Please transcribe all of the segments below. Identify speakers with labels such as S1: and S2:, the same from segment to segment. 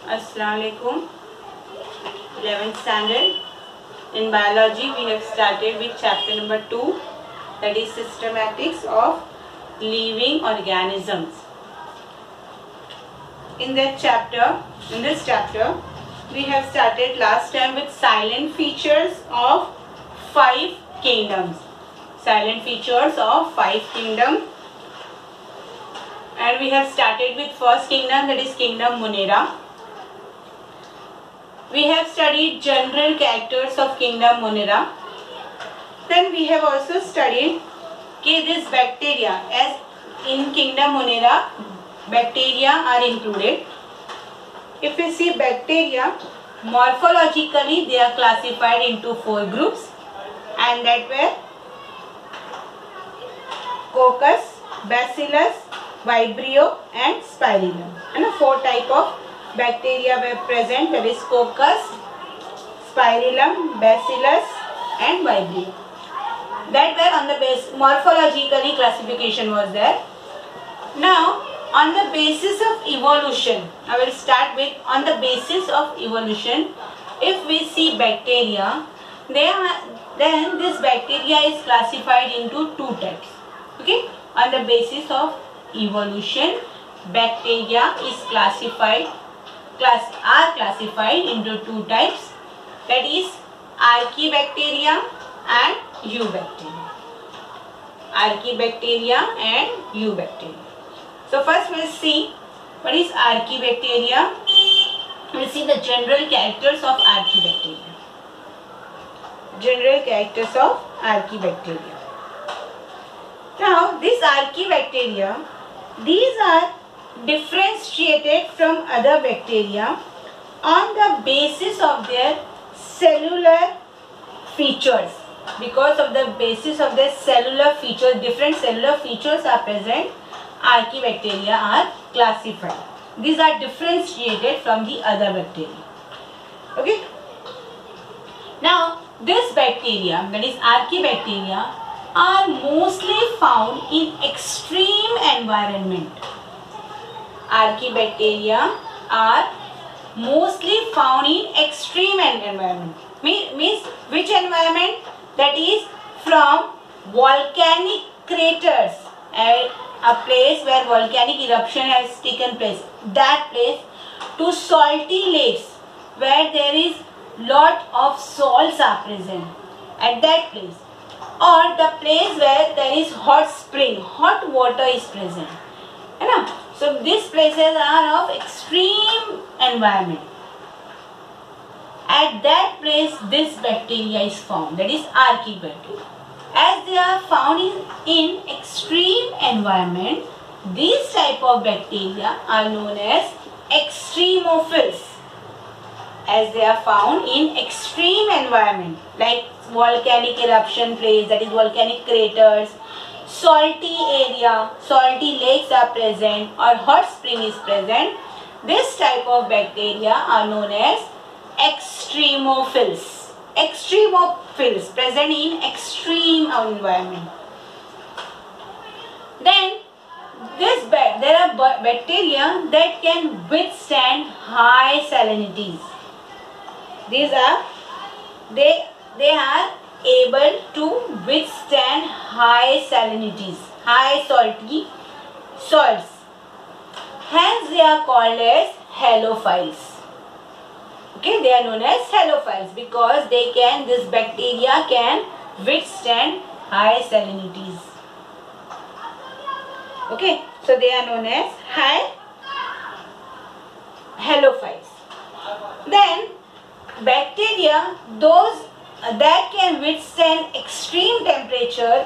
S1: Assalamualaikum. 11th standard. In biology, we have started with chapter number 2, that is systematics of living organisms. In this chapter, we have started last time with silent features of 5 kingdoms. Silent features of 5 kingdoms. And we have started with first kingdom, that is kingdom Monera. We have studied general characters of kingdom Monera. Then we have also studied this bacteria. As in kingdom Monera, bacteria are included. If we see bacteria, morphologically they are classified into 4 groups, and that were Coccus, Bacillus, Vibrio and Spirillum. And 4 type of bacteria were present, that is Coccus, Spirillum, Bacillus and Vibrio. That were on the base, morphologically classification was there. Now on the basis of evolution, I will start with on the basis of evolution. If we see bacteria, then this bacteria is classified into 2 types. Okay, on the basis of evolution, bacteria is classified into 2 types, that is Archaebacteria and Eubacteria. Archaebacteria and Eubacteria. So first we will see what is Archaebacteria. We will see the general characters of Archaebacteria. General characters of Archaebacteria. Now these Archaebacteria, these are differentiated from other bacteria on the basis of their cellular features. Because of the basis of their cellular features, different cellular features are present, Archaebacteria are classified. These are differentiated from the other bacteria. Okay. Now this bacteria, that is Archaebacteria, are mostly found in extreme environment. Archaebacteria are mostly found in extreme environment. Means which environment? That is from volcanic craters, a place where volcanic eruption has taken place, that place, to salty lakes where there is lot of salts are present at that place, or the place where there is hot spring, hot water is present. So these places are of extreme environment. At that place this bacteria is found, that is Archaebacteria. As they are found in extreme environment, these type of bacteria are known as extremophils. As they are found in extreme environment like volcanic eruption place, that is volcanic craters, salty area, salty lakes are present, or hot spring is present, this type of bacteria are known as extremophils. Extremophils present in extreme environment. Then there are bacteria that can withstand high salinities. They are able to withstand high salinities, high salts. Hence they are called as halophiles. Okay, they are known as halophiles because this bacteria can withstand high salinities. Okay, so they are known as halophiles. Then bacteria, those that can withstand extreme temperature,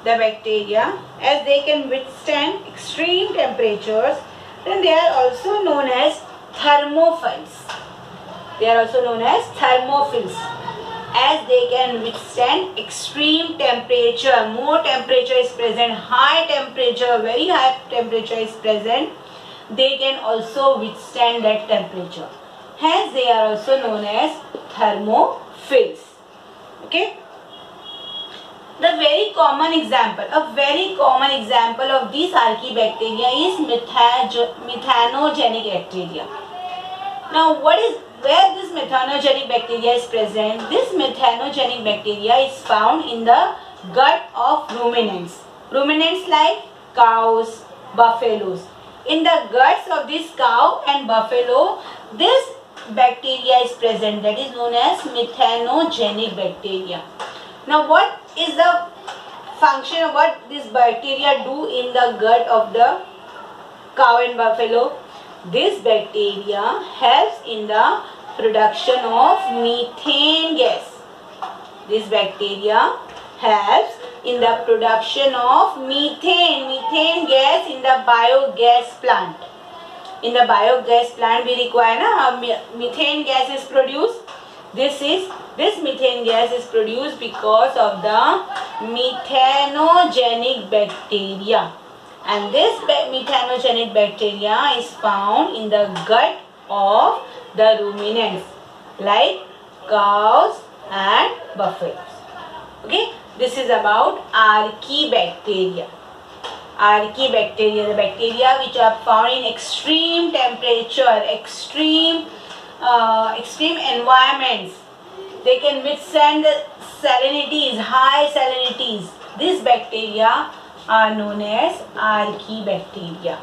S1: the bacteria, as they can withstand extreme temperatures, then they are also known as thermophiles. They are also known as thermophils, as they can withstand extreme temperature. More temperature is present, high temperature, very high temperature is present, they can also withstand that temperature. Hence they are also known as thermophils. Okay. The very common example, a very common example of these Archaebacteria is methanogenic bacteria. Now, where this methanogenic bacteria is present? This methanogenic bacteria is found in the gut of ruminants. Ruminants like cows, buffaloes. In the guts of this cow and buffalo, this bacteria is present, that is known as methanogenic bacteria. Now, what is the function of what this bacteria do in the gut of the cow and buffalo? This bacteria helps in the production of methane gas. This bacteria helps in the production of methane gas in the biogas plant. In the biogas plant we require methane gas is produced. This methane gas is produced because of the methanogenic bacteria. And this methanogenic bacteria is found in the gut of the ruminants like cows and buffaloes. Okay, this is about Archaebacteria. Archaebacteria, the bacteria which are found in extreme temperature, extreme environments. They can withstand the salinities, high salinities. These bacteria are known as Archaebacteria.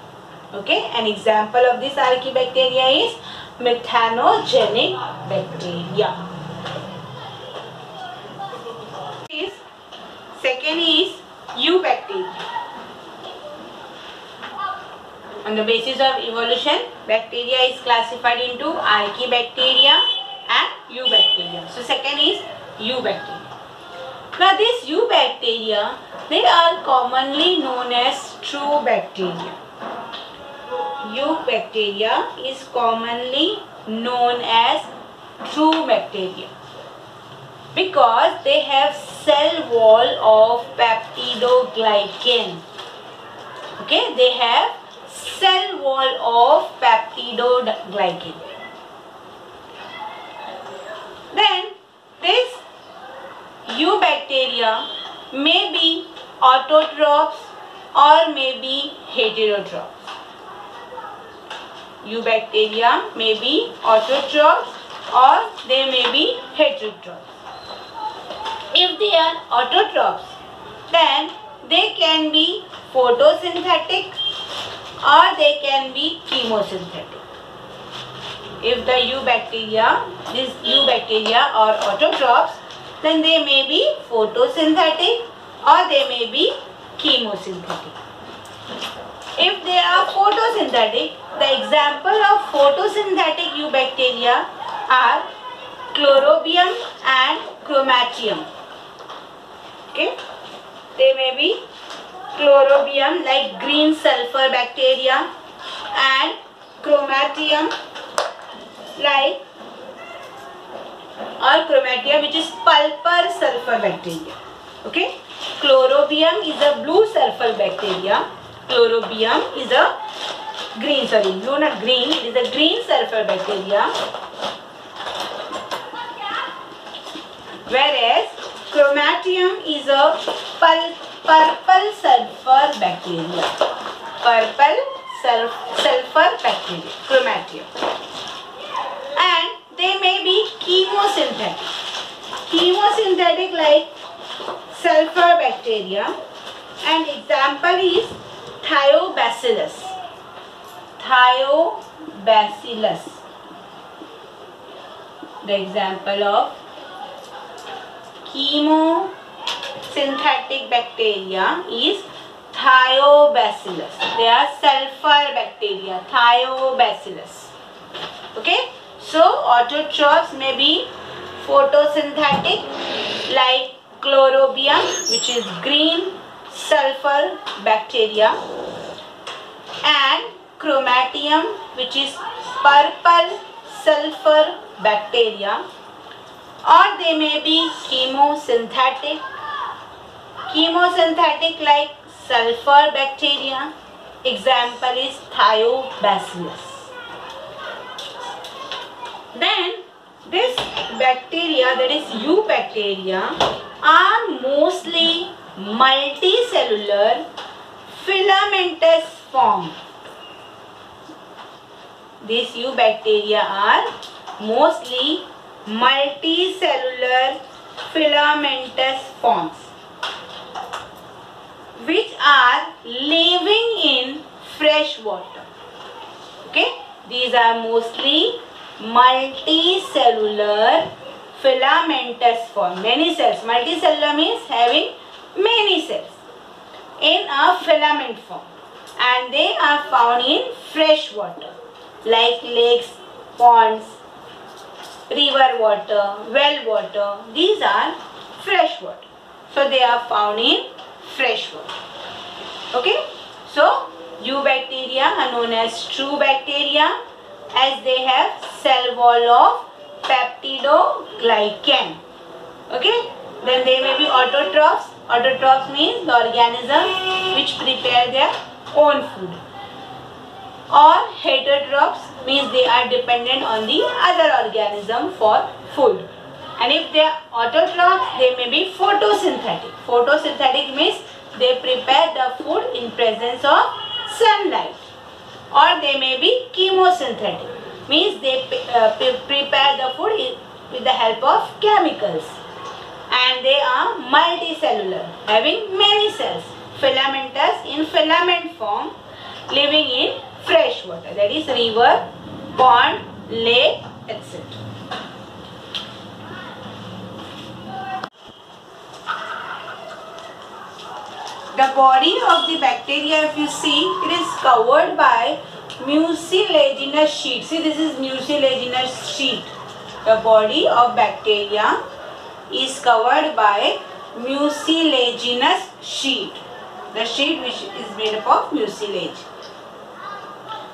S1: Okay, an example of this Archaebacteria is methanogenic bacteria. Second is Eubacteria. On the basis of evolution, bacteria is classified into Archaebacteria and Eubacteria. So second is Eubacteria. Now this Eubacteria, they are commonly known as true bacteria. Eubacteria is commonly known as true bacteria because they have cell wall of peptidoglycan. Okay, they have cell wall of peptidoglycan. Then this Eubacteria may be autotrophs or may be heterotrophs. Eubacteria may be autotrophs or they may be heterotrophs. If they are autotrophs, then they can be photosynthetic or they can be chemosynthetic. If the these Eubacteria are autotrophs, then they may be photosynthetic or they may be chemosynthetic. If they are photosynthetic, the example of photosynthetic Eubacteria are Chlorobium and Chromatium. Okay, they may be Chlorobium like green sulfur bacteria and Chromatium like Chromatium which is pulper sulfur bacteria. Okay, Chlorobium is a blue sulfur bacteria. Chlorobium is a green, blue not green, it is a green sulfur bacteria. Whereas Chromatium is a purple sulfur bacteria. Purple sulfur bacteria, Chromatium. And they may be chemosynthetic. Chemosynthetic like sulfur bacteria. And example is Thiobacillus. Thiobacillus. The example of chemosynthetic bacteria is Thiobacillus. They are sulfur bacteria, Thiobacillus. Okay, so autotrophs may be photosynthetic like Chlorobium, which is green sulfur bacteria, and Chromatium, which is purple sulfur bacteria, or they may be chemosynthetic like sulfur bacteria. Example is Thiobacillus. Then this bacteria, that is Eubacteria, are mostly multicellular filamentous form. these eubacteria are mostly multicellular filamentous forms which are living in fresh water. Okay, these are mostly multicellular filamentous form, many cells. Multicellular means having many cells in a filament form, and they are found in fresh water like lakes, ponds, river water, well water. These are fresh water, so they are found in fresh water. Okay, so eubacteria are known as true bacteria as they have cell wall of peptidoglycan. Okay, then they may be autotrophs. Autotrophs means the organisms which prepare their own food, or heterotrophs means they are dependent on the other organism for food. And if they are autotrophs, they may be photosynthetic. Photosynthetic means they prepare the food in presence of sunlight. Or they may be chemosynthetic, means they prepare the food with the help of chemicals. And they are multicellular, having many cells, filamentous in filament form, living in fresh water, that is river, pond, lake, etc. The body of the bacteria, if you see, it is covered by mucilaginous sheet. See, this is mucilaginous sheet. The body of bacteria is covered by mucilaginous sheet. The sheet which is made up of mucilage.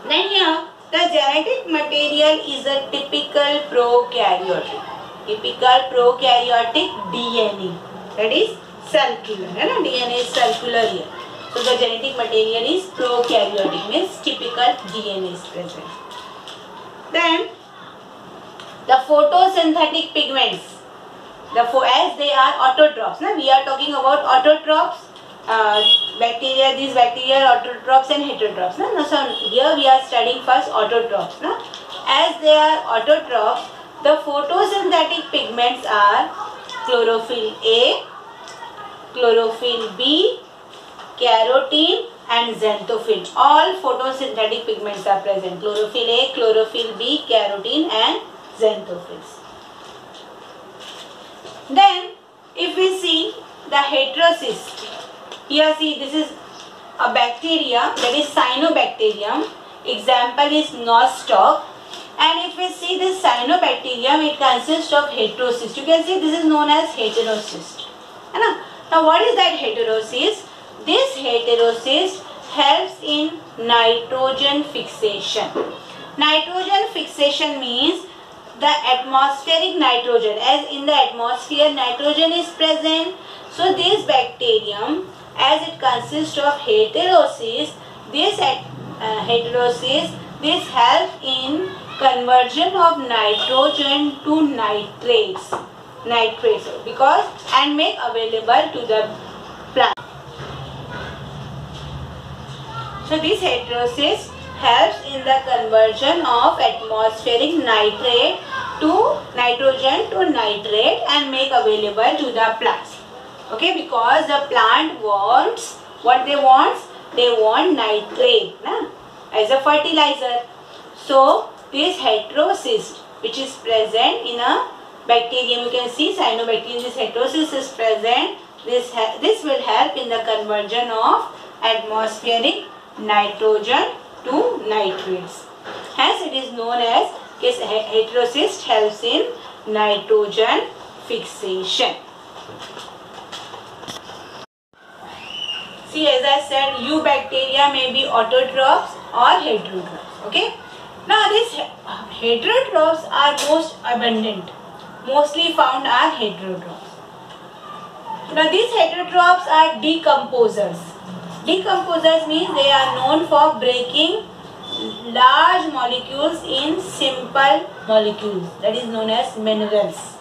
S1: Then here, the genetic material is a typical prokaryotic. Typical prokaryotic DNA. That is circular. DNA is circular here. So the genetic material is prokaryotic, means typical DNA is present. Then the photosynthetic pigments. As they are autotrophs. We are talking about autotrophs. Bacteria, these bacteria are autotrophs and heterotrophs. So here we are studying first autotrophs. As they are autotrophs, the photosynthetic pigments are chlorophyll A, chlorophyll B, carotene and xanthophyll. All photosynthetic pigments are present. Chlorophyll A, chlorophyll B, carotene and xanthophylls. Then if we see the heterocyst, here see this is a bacteria, that is cyanobacterium. Example is Nostoc. And if we see this cyanobacterium, it consists of heterocyst. You can see this is known as heterocyst. Now what is that heterocyst? This heterocyst helps in nitrogen fixation. Nitrogen fixation means the atmospheric nitrogen. As in the atmosphere nitrogen is present, so this bacterium, as it consists of heterocyst, this heterocyst, this helps in conversion of nitrogen to nitrates because and make available to the plant. So this heterocyst helps in the conversion of atmospheric nitrate to nitrogen to nitrate and make available to the plants. Okay, because the plant wants, what they want? They want nitrate as a fertilizer. So this heterocyst which is present in a bacterium, you can see cyanobacterium, this heterocyst is present. This will help in the conversion of atmospheric nitrogen to nitrates. Hence it is known as heterocyst helps in nitrogen fixation. See, as I said, eubacteria may be autotrophs or heterotrophs. Okay. Now these heterotrophs are most abundant. Mostly found are heterotrophs. Now these heterotrophs are decomposers. Decomposers means they are known for breaking large molecules in simple molecules. That is known as minerals.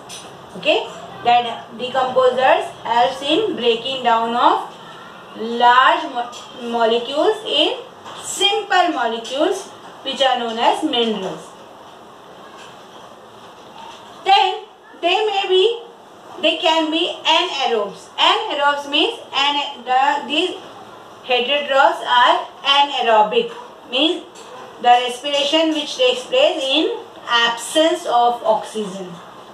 S1: Okay. That decomposers helps in breaking down of large molecules in simple molecules which are known as minerals. Then they can be anaerobes. Anaerobes means these heterotrophs are anaerobic, means the respiration which takes place in absence of oxygen.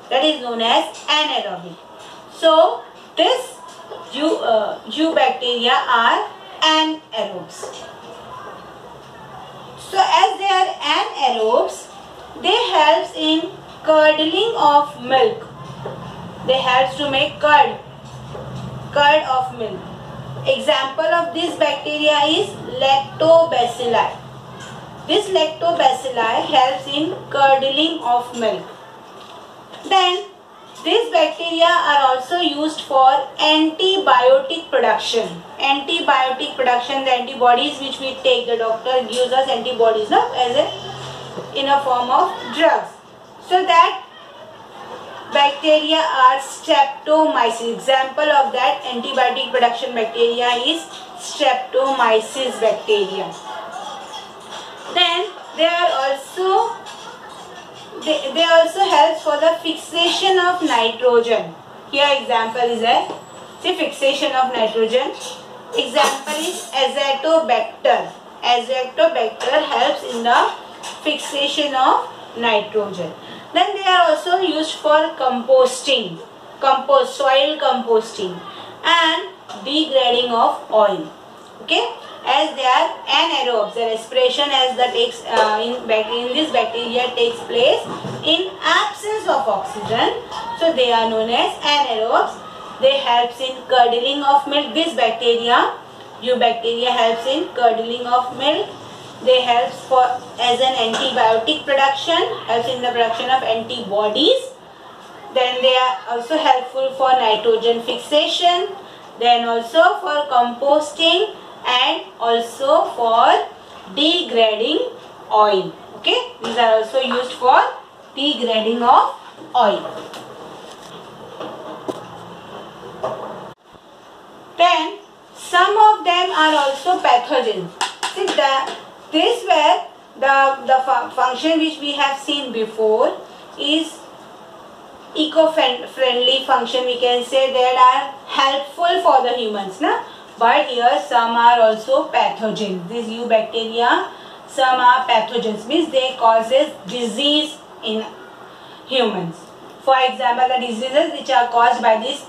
S1: That is known as anaerobic. So this eubacteria are anaerobes. So as they are anaerobes, they help in curdling of milk. They help to make curd of milk. Example of this bacteria is lactobacilli. This lactobacilli helps in curdling of milk. Then these bacteria are also used for antibiotic production. Antibiotic production, the antibodies which we take, the doctor gives us antibodies in a form of drugs. So that bacteria are Streptomyces. Example of that antibiotic production bacteria is Streptomyces bacteria. Then they also help for the fixation of nitrogen. Here example is fixation of nitrogen. Example is Azotobacter. Azotobacter helps in the fixation of nitrogen. Then they are also used for composting, soil composting and degrading of oil. Okay, as they are anaerobes, the respiration in this bacteria takes place in absence of oxygen. So they are known as anaerobes. They help in curdling of milk. This bacteria, eubacteria, helps in curdling of milk. They help as an antibiotic production, helps in the production of antibodies. Then they are also helpful for nitrogen fixation. Then also for composting and also for degrading oil. Okay, these are also used for degrading of oil. Then some of them are also pathogens. See this where the function which we have seen before is eco-friendly function, we can say, that are helpful for the humans, na? But here some are also pathogens. These eubacteria, some are pathogens, means they causes disease in humans. For example, the diseases which are caused by these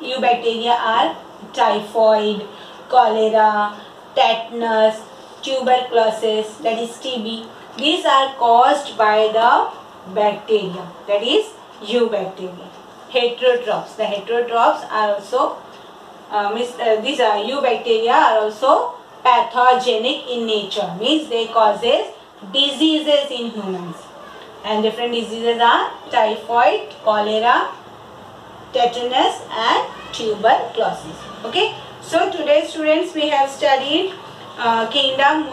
S1: eubacteria are typhoid, cholera, tetanus, tuberculosis, that is TB. These are caused by the bacteria, that is eubacteria. Heterotrophs. The heterotrophs are also these eubacteria are also pathogenic in nature, means they causes diseases in humans. And different diseases are typhoid, cholera, tetanus and tuberculosis. Okay. So today students, we have studied Kingdom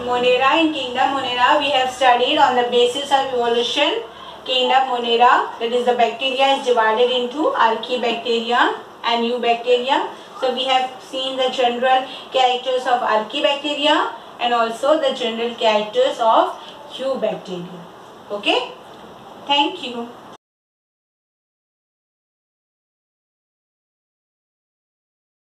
S1: Monera. In Kingdom Monera we have studied on the basis of evolution. Kingdom Monera, that is the bacteria, is divided into Archaebacteria and Eubacteria. So we have seen the general characters of Archaebacteria and also the general characters of Eubacteria. Okay. Thank you.